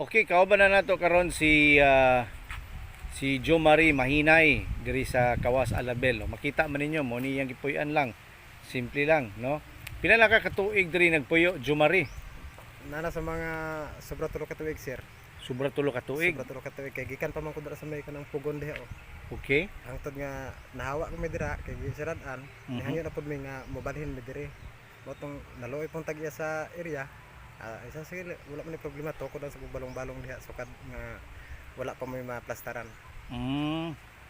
Okay, kauban na nato karon si Jo Marie Mahinay diri sa Kawas Alabel. Makita man ninyo mo ni yang gipuy-an lang. Simple lang, no? Pila na ka katuig diri nagpuyo Jo Marie? Nana sa mga sobra tulo ka tuig sir. Sobra tulo ka tuig. Sobra tulo ka tuig kay gikan pa man ko dira sa may kanang pugon diha oh. Okay. Hangtod nga nahawa ko mi dira kay gisirad-an, nihangyo na pud mi nga mobalhin mi diri. Motong naluoy pong tag-iya sa area. Isa sige wala man ni problema to ko daw sa balong-balong diha sukad nga wala pa may maplastaran.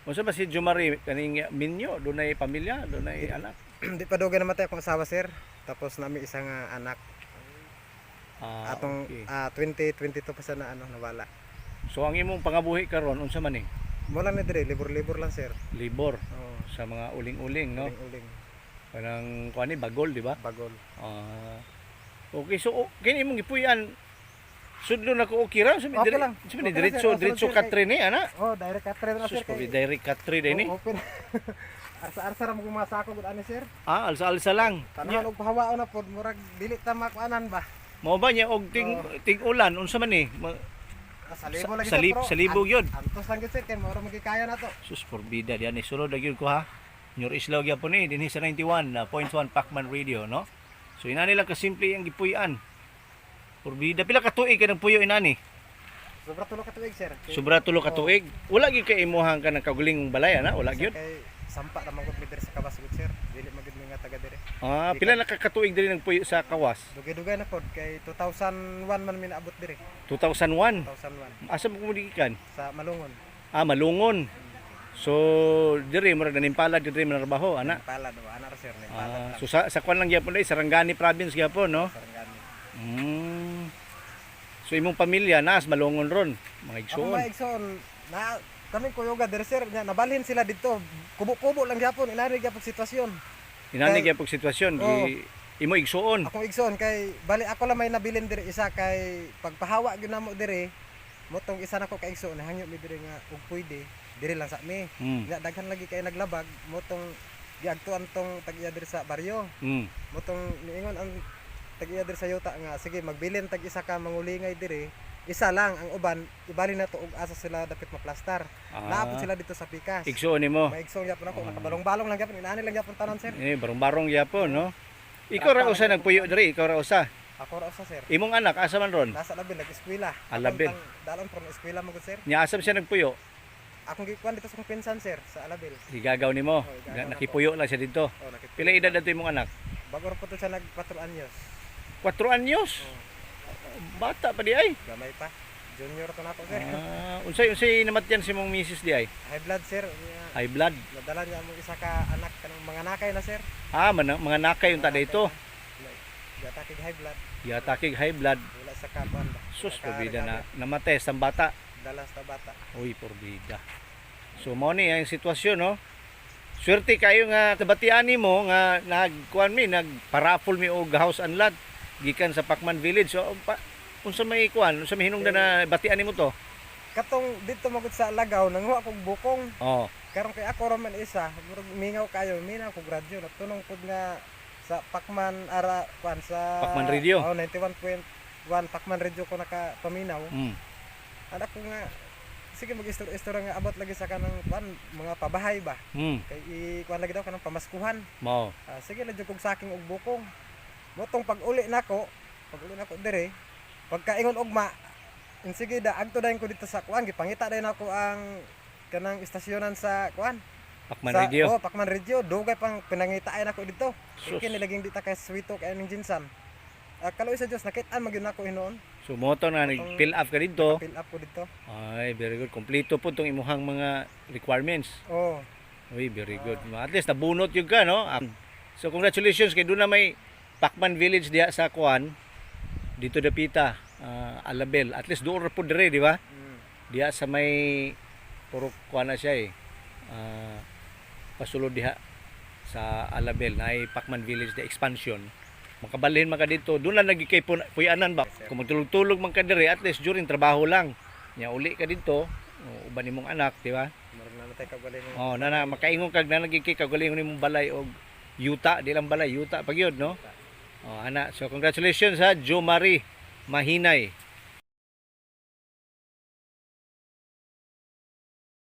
Unsa ba si Jo Marie kaning minyo dunay pamilya, dunay anak? Di pa dugay namatay akong asawa sir. Tapos nami isang anak. Atong Okay. 2022 pa sa na ano nawala. So ang imong pangabuhi karon unsa man ni? Mo lang ni dire libur-libur lang sir. Libor Oh, sa mga uling-uling, no? uling-uling Parang kuan ni bagol, di ba? bagol. Okay, so kini imong gipuy-an sudlo na ko okay ra sabi Okay lang. sabi Okay lang, diretso sir. diretso Sunod, sir, katre ni ana. Oh, direct cut na Sus sir ko kay. direct katre din ni. Open. Arsa-arsa ra mo mga sako gud ani sir. Alsa-alsa lang. Tanahon og pahawaon na pod murag dili ta makuanan ba. Mao ba niya og ting ulan unsa man ni? Sa libo lagi Sa libo yun. Antos lang gid sir kay mao ra magikaya na to. Sus forbida diyan ni sulod lagi ko ha. Nyor islaw gyapon ni dinhi sa 91.1 Pacman Radio, no? So ina nila ka simple ang gipuy-an. Forbida pila ka tuig ka nang puyo inani? Sobra tulo ka tuig sir. Sobra tulo ka tuig. Wala gyud kay imuhang ka ng kaugalingong balay ana, wala gyud. Kay sampa ra man gud mi diri sa Kawas gud sir. Dili magud mi nga taga diri. Pila na ka katuig diri nagpuyo sa Kawas? Dugay-dugay na pod kay 2001 man mi naabot diri. 2001. 2001 Asa mo kumudikan? sa Malungon. Malungon. So, diri mo ra nanimpala diri mo trabaho, ana. Palad o ana ra sir ni palad. So sa kwan lang gyapon dai Sarangani province gyapon, no? Sarangani. So imong pamilya nas malungon ron, mga Ako igsoon. mga igsoon na kami kuyoga diri sir nya nabalhin sila dito. Kubo-kubo lang gyapon inani gyapon sitwasyon. Inani Kay- gyapon sitwasyon Oo. imo igsoon. Ako igsoon kay bali ako lang may nabilin diri isa kay pagpahawa gyud namo diri motong isa nako ka igsoon hangyo mi diri nga ug pwede diri lang sa mi. Nya daghan lagi kay naglabag motong giagtuan tong tag-iya diri sa baryo. Motong niingon ang tag-iya diri sa yuta nga sige magbilin tag isa ka mangulingay diri. Isa lang ang uban ibali na to og asa sila dapit maplastar. Naapod sila dito sa pikas. Igsoon nimo. Maigsoon gyapon ako nakabalong-balong lang gyapon inaani lang gyapon tanan sir. Barong-barong gyapon, no? Ikaw ra usa nagpuyo diri, ikaw ra usa. Ako ra usa sir. Imong anak asa man ron? Nasa labil nag-eskwela. Labil. Dalon from eskwela mo gud sir. Nya asa siya nagpuyo? Akong gikuan dito sa kong pinsan sir sa Alabil. Igagaw nimo. igagaw na Nakipuyo lang siya dito. Oh, nakita. Pila edad ato imong anak? Bago ra po to siya nag 4 anyos. 4 anyos. Bata pa di ay. Gamay pa. Junior to nako sir. Unsay namatyan si mong misis di ay? High blood sir. High blood. Nadala niya mo isa ka anak kanang mga nakay na sir. Mga nakay yung tada ito. Gatakig high blood. Yatakig high blood. Wala sa kapan ba. Sus, porbida na. Namatay sa bata. Dalas ta bata. Uy, porbida. So, mo ni ang sitwasyon, no? Swerte kayo nga kabatian mo nga nagkuan mi, nagparapol mi og house and lot gikan sa Pacman Village. So, unsa may kuan, unsa may hinungdan na batian nimo to? Katong dito magud sa Lagaw nanguha kog bukong. Oh. Karon kay ako ra man isa, murag mingaw kayo, minaw ko gradyo natunong pud nga sa Pacman ara kuan sa Pacman Radio? Oh, 91.1 Pacman Radio ko nakapaminaw. Anak ko nga sige mag-istorya nga abot lagi sa kanang kuan mga pabahay ba. Kay kuan lagi daw kanang pamaskuhan. Mo. Sige na jud kog saking og bukong. Motong pag-uli nako dire, pagkaingon ugma, sige da agto dayon ko dito sa kuan gipangita dayon ako ang kanang istasyonan sa kuan. Pacman Radio. Oh, Pacman Radio. Dugay pang pinangitaan ako dito. Sus. Kini laging di ta kay swito kay ning jinsan. Kaloy sa Dios nakit-an magyud nako hinoon. So, moto na nag-fill up ka dito. Fill up ko dito. Ay, very good. Kompleto po itong imuhang mga requirements. Oh. Uy, very good. At least nabunot yung ka, no? So, congratulations kay doon na may Pacman Village diya sa Kuan. Dito dapita, Alabel. At least doon po dire, di ba? Diya sa may puro Kuan na siya eh. Pasulod diha sa Alabel na ay Pacman Village the expansion. Makabalhin man ka dito, doon lang lagi kay puyanan ba? Kung magtulog-tulog man ka dire, at least during trabaho lang. Nya uli ka dito, uban nimong anak, di ba? Murag na natay kagaling. Na makaingon kag na lagi kay kagalingon nimong balay og yuta, di lang balay, yuta pag yun, no? Ana, so congratulations ha, Jo Marie Mahinay.